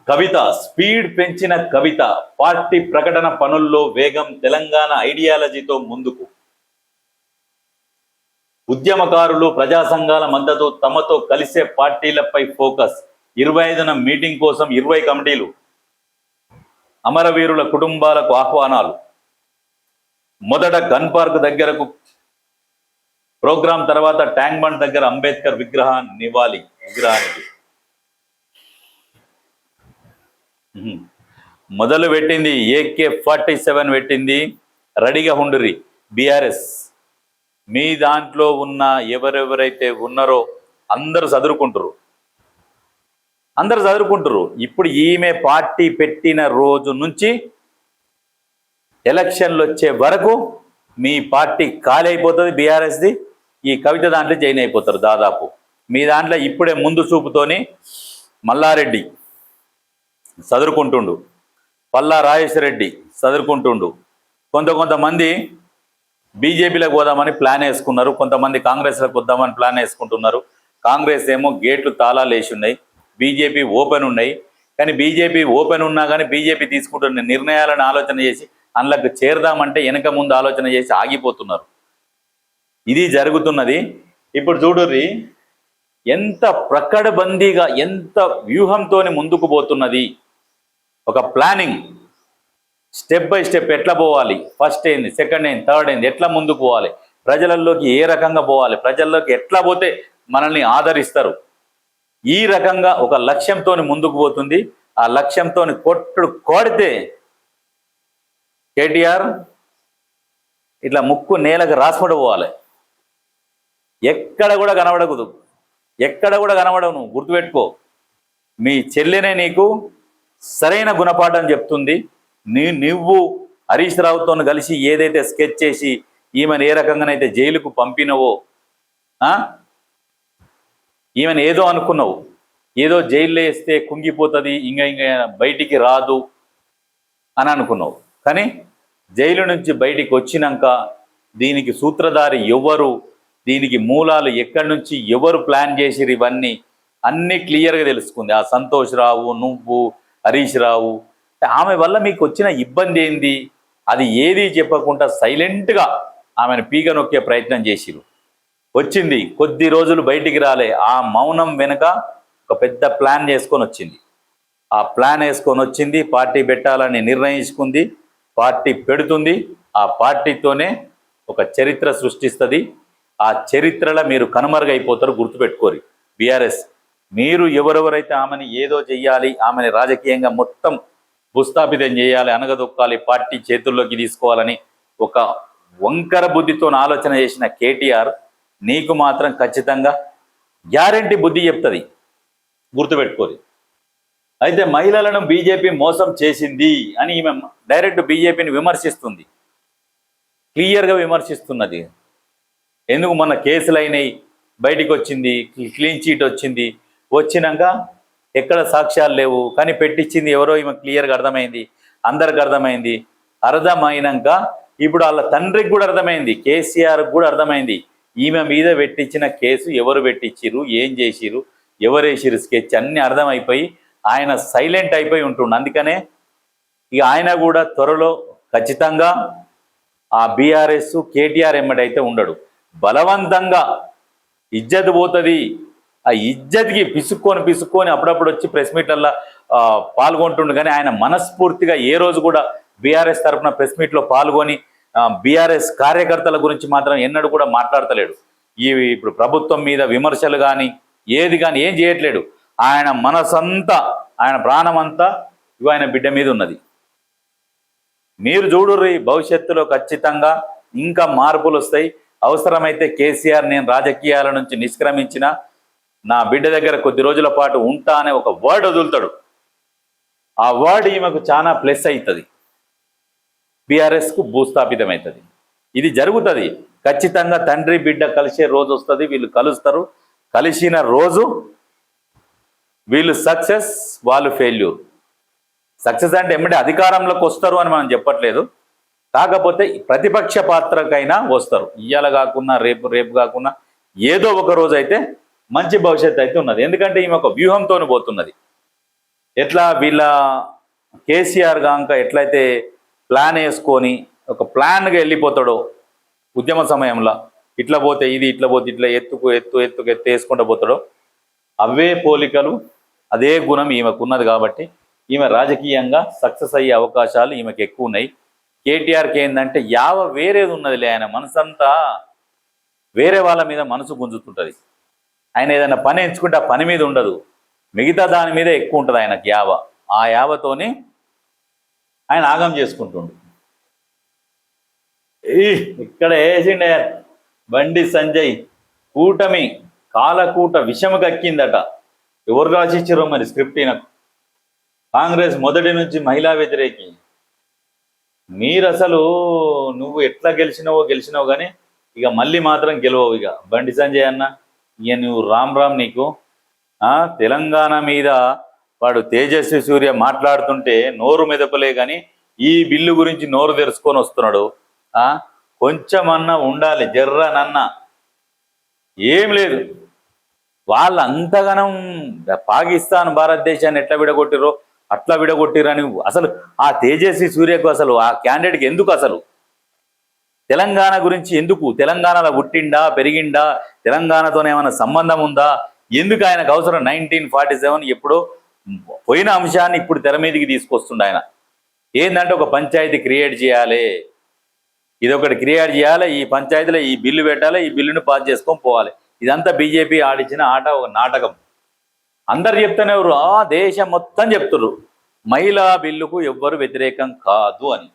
కవిత speed పెంచిన కవిత party ప్రకటన పనుల్లో వేగం తెలంగాణ ఐడియాలజీతో ముందుకు. ఉద్యమకారులు ప్రజా సంఘాల మద్దతు తమతో కలిసే పార్టీలపై ఫోకస్. 25న మీటింగ్ కోసం 20 కమిటీలు. అమరవీరుల కుటుంబాలకు ఆహ్వానాలు. మొదట గన్ పార్క్ దగ్గరకు ప్రోగ్రాం, తర్వాత ట్యాంక్ బండ్ దగ్గర అంబేద్కర్ విగ్రహానికి మొదలు పెట్టింది. AK-47 పెట్టింది. రెడీగా ఉండుర్రి బీఆర్ఎస్. మీ దాంట్లో ఉన్న ఎవరెవరైతే ఉన్నారో అందరూ చదువుకుంటారు. ఇప్పుడు ఈమె పార్టీ పెట్టిన రోజు నుంచి ఎలక్షన్లు వచ్చే వరకు మీ పార్టీ ఖాళీ అయిపోతుంది బీఆర్ఎస్ది. ఈ కవిత దాంట్లో జాయిన్ అయిపోతారు దాదాపు. మీ దాంట్లో ఇప్పుడే ముందు చూపుతోని మల్లారెడ్డి చదువుకుంటుండు, పల్లా రాజేశ్వరరెడ్డి చదువుకుంటుండు, కొంతమంది బీజేపీలకు పోదామని ప్లాన్ వేసుకున్నారు, కొంతమంది కాంగ్రెస్లకు వద్దామని ప్లాన్ వేసుకుంటున్నారు. కాంగ్రెస్ ఏమో గేట్లు తాళాలు వేసి ఉన్నాయి, బీజేపీ ఓపెన్ ఉన్నాయి. కానీ బీజేపీ ఓపెన్ ఉన్నా కానీ బీజేపీ తీసుకుంటున్న నిర్ణయాలను ఆలోచన చేసి అందులోకి చేరదామంటే వెనక ముందు ఆలోచన చేసి ఆగిపోతున్నారు. ఇది జరుగుతున్నది. ఇప్పుడు చూడుర్రి ఎంత ప్రకటబందీగా, ఎంత వ్యూహంతో ముందుకు పోతున్నది. ఒక ప్లానింగ్, స్టెప్ బై స్టెప్ ఎట్లా పోవాలి, ఫస్ట్ ఏంది, సెకండ్ ఏంది, థర్డ్ ఏంది, ఎట్లా ముందుకు పోవాలి, ప్రజలలోకి ఏ రకంగా పోవాలి, ప్రజల్లోకి ఎట్లా పోతే మనల్ని ఆదరిస్తారు, ఈ రకంగా ఒక లక్ష్యంతో ముందుకు పోతుంది. ఆ లక్ష్యంతో కొడితే కేటీఆర్ ఇట్లా ముక్కు నేలకు రాసుకుంటూ పోవాలి. ఎక్కడ కూడా కనబడకూడదు, నువ్వు గుర్తుపెట్టుకో. మీ చెల్లెనే నీకు సరైన గుణపాఠం చెప్తుంది. నువ్వు హరీష్ రావుతో కలిసి ఏదైతే స్కెచ్ చేసి ఈమెను ఏ రకంగానైతే జైలుకు పంపినవో, ఈమెను ఏదో అనుకున్నావు, ఏదో జైల్లో వేస్తే కుంగిపోతుంది, ఇంకా బయటికి రాదు అని అనుకున్నావు. కానీ జైలు నుంచి బయటికి వచ్చినాక దీనికి సూత్రధారి ఎవరు, దీనికి మూలాలు ఎక్కడి నుంచి ఎవరు ప్లాన్ చేసిరు, ఇవన్నీ అన్నీ క్లియర్గా తెలుసుకుంది. ఆ సంతోష్ రావు, నువ్వు, హరీష్ రావు. ఆమె వల్ల మీకు వచ్చిన ఇబ్బంది ఏంది, అది ఏది చెప్పకుండా సైలెంట్గా ఆమెను పీక నొక్కే ప్రయత్నం చేసిరు. వచ్చింది, కొద్ది రోజులు బయటికి రాలే. ఆ మౌనం వెనుక ఒక పెద్ద ప్లాన్ చేసుకొని వచ్చింది. ఆ ప్లాన్ వేసుకొని వచ్చింది, పార్టీ పెట్టాలని నిర్ణయించుకుంది, పార్టీ పెడుతుంది. ఆ పార్టీతోనే ఒక చరిత్ర సృష్టిస్తుంది. ఆ చరిత్రలో మీరు కనుమరుగైపోతారు, గుర్తుపెట్టుకోరు. బీఆర్ఎస్ మీరు ఎవరెవరైతే ఆమెని ఏదో చెయ్యాలి, ఆమెని రాజకీయంగా మొత్తం భూస్థాపితం చేయాలి, అనగదొక్కాలి, పార్టీ చేతుల్లోకి తీసుకోవాలని ఒక వంకర బుద్ధితో ఆలోచన చేసిన కేటీఆర్ నీకు మాత్రం ఖచ్చితంగా గ్యారంటీ బుద్ధి చెప్తుంది, గుర్తుపెట్టుకోరు. అయితే మహిళలను బీజేపీ మోసం చేసింది అని ఈమె డైరెక్ట్ బీజేపీని విమర్శిస్తుంది, క్లియర్గా విమర్శిస్తున్నది. ఎందుకు మొన్న కేసులు అయినాయి, బయటికి వచ్చింది, క్లీన్ చీట్ వచ్చింది, వచ్చినాక ఎక్కడ సాక్ష్యాలు లేవు, కానీ పెట్టించింది ఎవరో ఈమె క్లియర్గా అర్థమైంది, అందరికి అర్థమైంది. అర్థమైనాక ఇప్పుడు వాళ్ళ తండ్రికి కూడా అర్థమైంది, కేసీఆర్కి కూడా అర్థమైంది ఈమె మీద పెట్టించిన కేసు ఎవరు పెట్టించిరు, ఏం చేసిరు, ఎవరు వేసిరు స్కెచ్ అన్నీ అర్థమైపోయి ఆయన సైలెంట్ అయిపోయి ఉంటుండు. అందుకనే ఇక ఆయన కూడా త్వరలో ఖచ్చితంగా ఆ బీఆర్ఎస్ కేటీఆర్ ఎమ్మడైతే ఉండడు. బలవంతంగా ఇజ్జత్ పోతుంది. ఆ ఇజ్జత్కి పిసుక్కొని అప్పుడప్పుడు వచ్చి ప్రెస్ మీట్లల్లో పాల్గొంటుండు. కానీ ఆయన మనస్ఫూర్తిగా ఏ రోజు కూడా బీఆర్ఎస్ తరఫున ప్రెస్ మీట్లో పాల్గొని బీఆర్ఎస్ కార్యకర్తల గురించి మాత్రం ఎన్నడూ కూడా మాట్లాడతలేడు. ఇప్పుడు ప్రభుత్వం మీద విమర్శలు కానీ ఏది కానీ ఏం చేయట్లేడు. ఆయన మనసంతా, ఆయన ప్రాణమంతా ఆయన బిడ్డ మీద ఉన్నది. మీరు చూడుర్రి, భవిష్యత్తులో ఖచ్చితంగా ఇంకా మార్పులు వస్తాయి. అవసరమైతే కేసీఆర్ నేను రాజకీయాల నుంచి నిష్క్రమించిన నా బిడ్డ దగ్గర కొద్ది రోజుల పాటు ఉంటా అనే ఒక వర్డ్ వదులుతాడు. ఆ వర్డ్ ఈమెకు చాలా ప్లస్ అవుతుంది, బీఆర్ఎస్కు భూస్థాపితమవుతుంది. ఇది జరుగుతుంది ఖచ్చితంగా. తండ్రి బిడ్డ కలిసే రోజు వస్తుంది, వీళ్ళు కలుస్తారు. కలిసిన రోజు వీళ్ళు సక్సెస్, వాళ్ళు ఫెయిల్యూర్. సక్సెస్ అంటే ఎమ్మటే అధికారంలోకి వస్తారు అని మనం చెప్పట్లేదు, కాకపోతే ప్రతిపక్ష పాత్రకైనా వస్తారు. ఇయ్యాల కాకుండా రేపు కాకుండా ఏదో ఒక రోజు అయితే మంచి భవిష్యత్తు అయితే ఉన్నది. ఎందుకంటే ఈమె ఒక వ్యూహంతో పోతున్నది. ఎట్లా వీళ్ళ కేసీఆర్ గాంక ఎట్లయితే ప్లాన్ వేసుకొని ఒక ప్లాన్గా వెళ్ళిపోతాడో ఉద్యమ సమయంలో, ఇట్లా పోతే ఇది, ఇట్లా పోతే ఇట్లా, ఎత్తు వేసుకుంటూ పోతాడో అవే పోలికలు, అదే గుణం ఈమెకు ఉన్నది. కాబట్టి ఈమె రాజకీయంగా సక్సెస్ అయ్యే అవకాశాలు ఈమెకు ఎక్కువ ఉన్నాయి. కేటీఆర్కి ఏంటంటే వేరేది ఉన్నదిలే, ఆయన మనసంతా వేరే వాళ్ళ మీద మనసు గుంజుతుంటుంది. ఆయన ఏదైనా పని ఎంచుకుంటే ఆ పని మీద ఉండదు, మిగతా దాని మీద ఎక్కువ ఉంటుంది ఆయనకు ఆ యావతోని ఆయన ఆగం చేసుకుంటుండు. ఇక్కడ వేసిండే బండి సంజయ్ కూటమి కాలకూట విషము కక్కిందట. ఎవరు రాసిచ్చారో మరి స్క్రిప్ట్ ఈయనకు. కాంగ్రెస్ మొదటి నుంచి మహిళా వ్యతిరేకి. మీరు అసలు నువ్వు ఎట్లా గెలిచినావో కానీ ఇక మళ్ళీ మాత్రం గెలవవు. ఇక బండి సంజయ్ అన్న, ఇక నువ్వు రామ్ నీకు తెలంగాణ మీద వాడు తేజస్వి సూర్య మాట్లాడుతుంటే నోరు మెదపలే కానీ ఈ బిల్లు గురించి నోరు తెరుచుకొని వస్తున్నాడు. కొంచెమన్నా ఉండాలి జర్రనన్నా. ఏం లేదు, వాళ్ళు అంతగానం పాకిస్తాన్ భారతదేశాన్ని ఎట్లా విడగొట్టిరో అట్లా విడగొట్టిరని అసలు ఆ తేజస్వి సూర్యకు అసలు ఆ క్యాండిడేట్కి ఎందుకు, అసలు తెలంగాణ గురించి ఎందుకు, తెలంగాణలో పుట్టిండా పెరిగిండా, తెలంగాణతోనే ఏమైనా సంబంధం ఉందా, ఎందుకు ఆయనకు అవసరం? 1947 ఎప్పుడో పోయిన అంశాన్ని ఇప్పుడు తెర మీదకి తీసుకొస్తుండ ఆయన. ఏంటంటే ఒక పంచాయతీ క్రియేట్ చేయాలి, ఇదొకటి క్రియేట్ చేయాలి, ఈ పంచాయతీలో ఈ బిల్లు పెట్టాలి, ఈ బిల్లును పాస్ చేసుకొని పోవాలి. ఇదంతా బీజేపీ ఆడిచిన ఆట, ఒక నాటకం. అందరు చెప్తూనే ఎవరు దేశం మొత్తం చెప్తున్నారు మహిళా బిల్లుకు ఎవ్వరు వ్యతిరేకం కాదు అని.